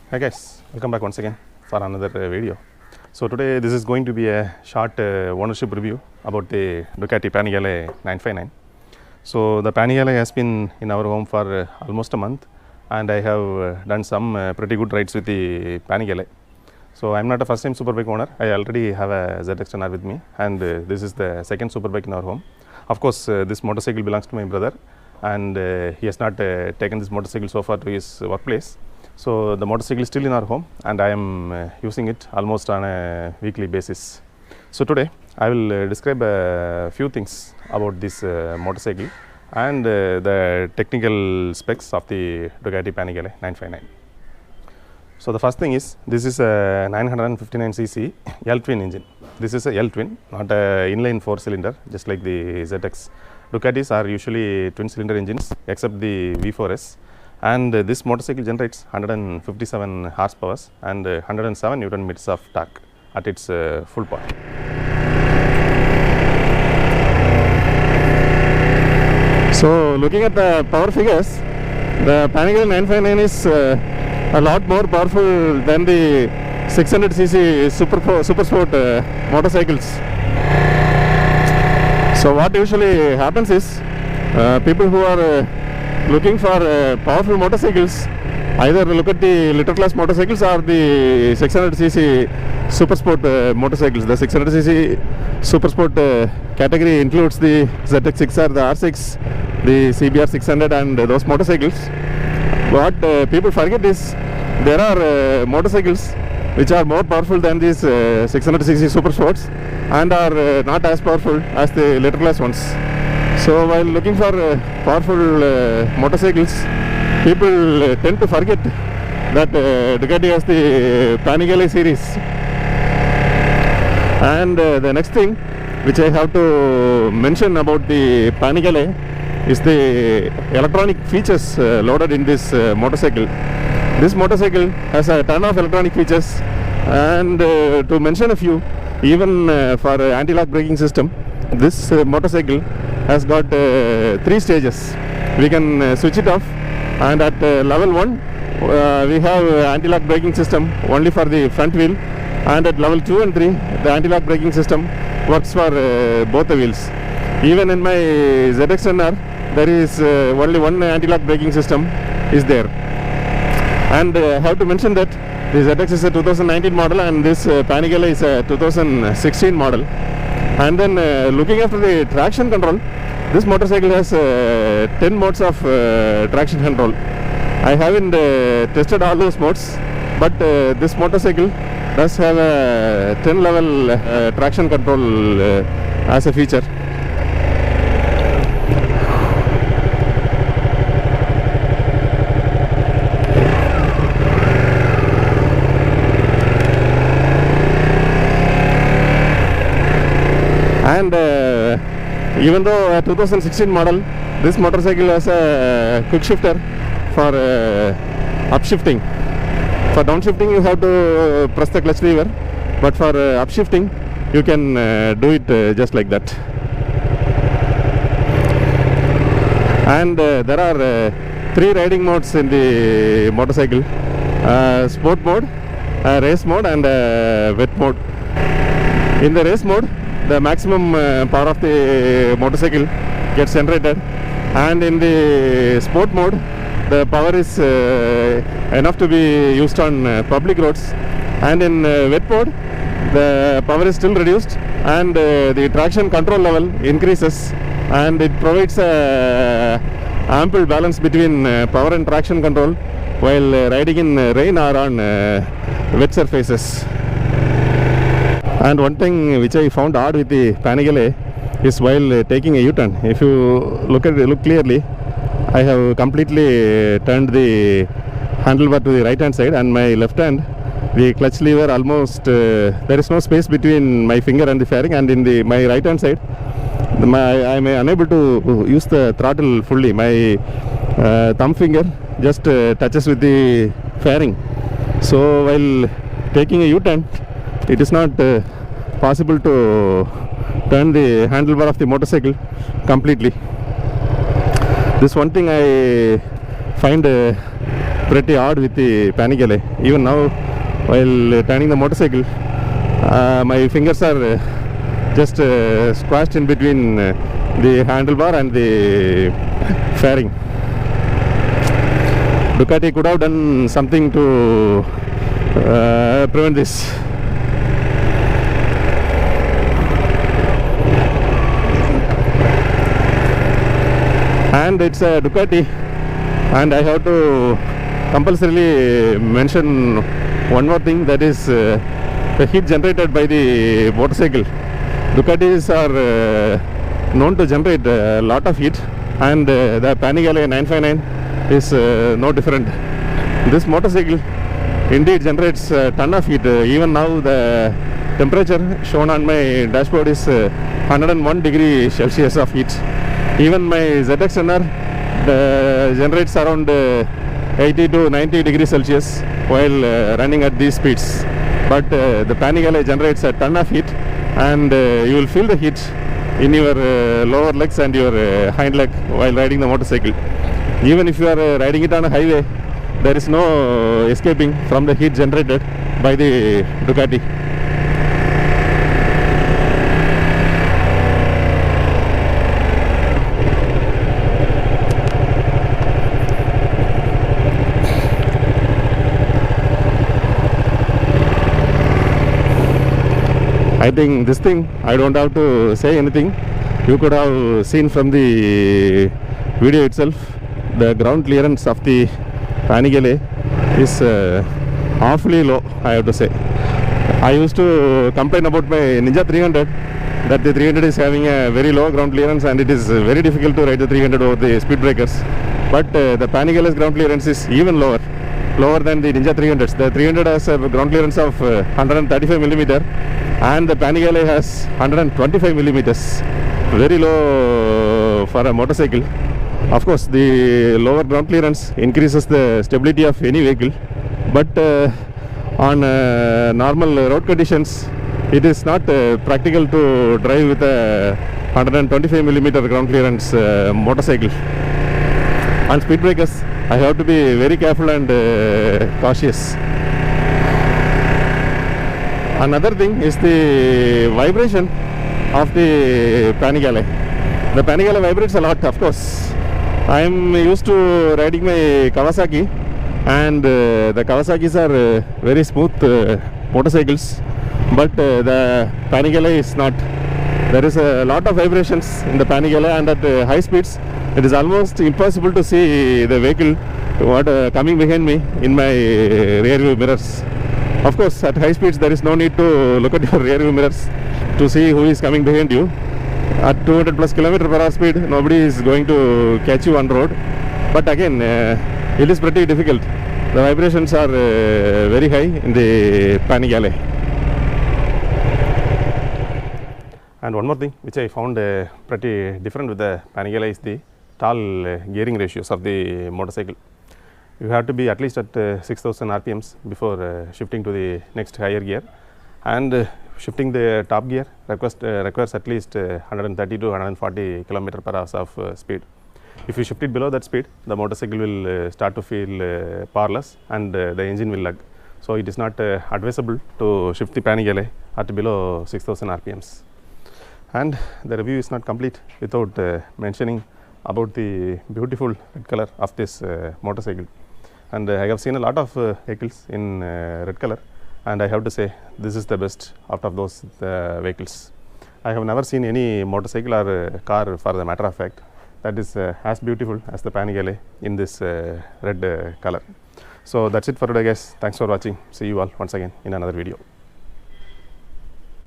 Hi guys, welcome back once again for another video. So today this is going to be a short ownership review about the Ducati Panigale 959. So the Panigale has been in our home for almost a month, and I have done some pretty good rides with the Panigale. So I am not a first time superbike owner. I already have a ZX10R with me, and this is the second superbike in our home. Of course this motorcycle belongs to my brother, and he has not taken this motorcycle so far to his workplace. So the motorcycle is still in our home, and I am using it almost on a weekly basis. So today I will describe a few things about this motorcycle and the technical specs of the Ducati Panigale 959. So the first thing is, this is a 959cc L-twin engine. This is a L-twin, not a inline 4-cylinder, just like the ZX. Ducatis are usually twin-cylinder engines except the V4S. And this motorcycle generates 157 horsepower and 107 Newton meters of torque at its full power. So looking at the power figures, the Panigale 959 is a lot more powerful than the 600cc super sport motorcycles. So what usually happens is, people who are looking for powerful motorcycles either look at the litter class motorcycles or the 600cc super sport motorcycles. The 600cc super sport category includes the ZX6R, the R6, the CBR 600 and those motorcycles. What people forget is, there are motorcycles which are more powerful than these 600cc super sports and are not as powerful as the litter class ones. So while looking for powerful motorcycles, people tend to forget that Ducati has the Panigale series. And the next thing which I have to mention about the Panigale is the electronic features loaded in this motorcycle. This motorcycle has a ton of electronic features, and to mention a few, even for anti-lock braking system, this motorcycle has got 3 stages. We can switch it off, and at level 1 we have anti-lock braking system only for the front wheel, and at level 2 and 3 the anti-lock braking system works for both the wheels. Even in my ZX10R there is only one anti-lock braking system is there. And I have to mention that the ZX is a 2019 model and this Panigale is a 2016 model. And then looking after the traction control, this motorcycle has 10 modes of traction control. I haven't tested all those modes, but this motorcycle does have a 10 level traction control as a feature. And even though a 2016 model, this motorcycle has a quick shifter for upshifting. For downshifting you have to press the clutch lever, but for upshifting you can do it just like that. And there are 3 riding modes in the motorcycle: sport mode, race mode and wet mode. In the race mode, the maximum power of the motorcycle gets generated, and in the sport mode the power is enough to be used on public roads, and in wet mode the power is still reduced and the traction control level increases, and it provides ample balance between power and traction control while riding in rain or on wet surfaces. And one thing which I found odd with the Panigale is, while taking a U-turn, if you look clearly, I have completely turned the handlebar to the right hand side, and my left hand, the clutch lever almost, there is no space between my finger and the fairing, and in my right hand side, I am unable to use the throttle fully. My thumb finger just touches with the fairing. So while taking a U-turn, it is not possible to turn the handlebar of the motorcycle completely. This one thing I find pretty odd with the Panigale. Even now, while turning the motorcycle, my fingers are just squashed in between the handlebar and the fairing. Ducati could have done something to prevent this. And it's a Ducati, and I have to compulsorily mention one more thing, that is the heat generated by the motorcycle. Ducatis are known to generate a lot of heat, and the Panigale 959 is no different. This motorcycle indeed generates a ton of heat. Even now the temperature shown on my dashboard is 101 degree Celsius of heat. Even my ZX runner generates around 80 to 90 degrees Celsius while running at these speeds. But the Panigale generates a ton of heat, and you will feel the heat in your lower legs and your hind leg while riding the motorcycle. Even if you are riding it on a highway, there is no escaping from the heat generated by the Ducati. I think this thing, I don't have to say anything. You could have seen from the video itself, the ground clearance of the Panigale is awfully low, I have to say. I used to complain about my Ninja 300, that the 300 is having a very low ground clearance and it is very difficult to ride the 300 over the speed breakers. But the Panigale's ground clearance is even lower than the Ninja 300s. The 300 has a ground clearance of 135 millimeter, and the Panigale has 125 millimeters. Very low for a motorcycle. Of course, the lower ground clearance increases the stability of any vehicle, but on normal road conditions, it is not practical to drive with a 125 millimeter ground clearance motorcycle. On speed breakers, I have to be very careful and cautious. Another thing is the vibration of the Panigale. The Panigale vibrates a lot, of course. I am used to riding my Kawasaki, and the Kawasaki's are very smooth motorcycles, but the Panigale is not. There is a lot of vibrations in the Panigale, and at high speeds it is almost impossible to see the vehicle coming behind me in my rear view mirrors. Of course, at high speeds there is no need to look at your rear view mirrors to see who is coming behind you. At 200 plus km/h speed, nobody is going to catch you on road. But again, it is pretty difficult. The vibrations are very high in the Panigale. And one more thing which I found pretty different with the Panigale is the tall gearing ratios of the motorcycle. You have to be at least at 6000 RPMs before shifting to the next higher gear, and shifting the top gear requires at least 130 to 140 km/h of speed. If you shift it below that speed, the motorcycle will start to feel powerless, and the engine will lag. So it is not advisable to shift the Panigale at below 6000 RPMs. And the review is not complete without mentioning about the beautiful red color of this motorcycle. And I have seen a lot of vehicles in red color, and I have to say this is the best out of those vehicles. I have never seen any motorcycle or car, for the matter of fact, that is as beautiful as the Panigale in this red color. So that's it for today, guys. Thanks for watching. See you all once again in another video.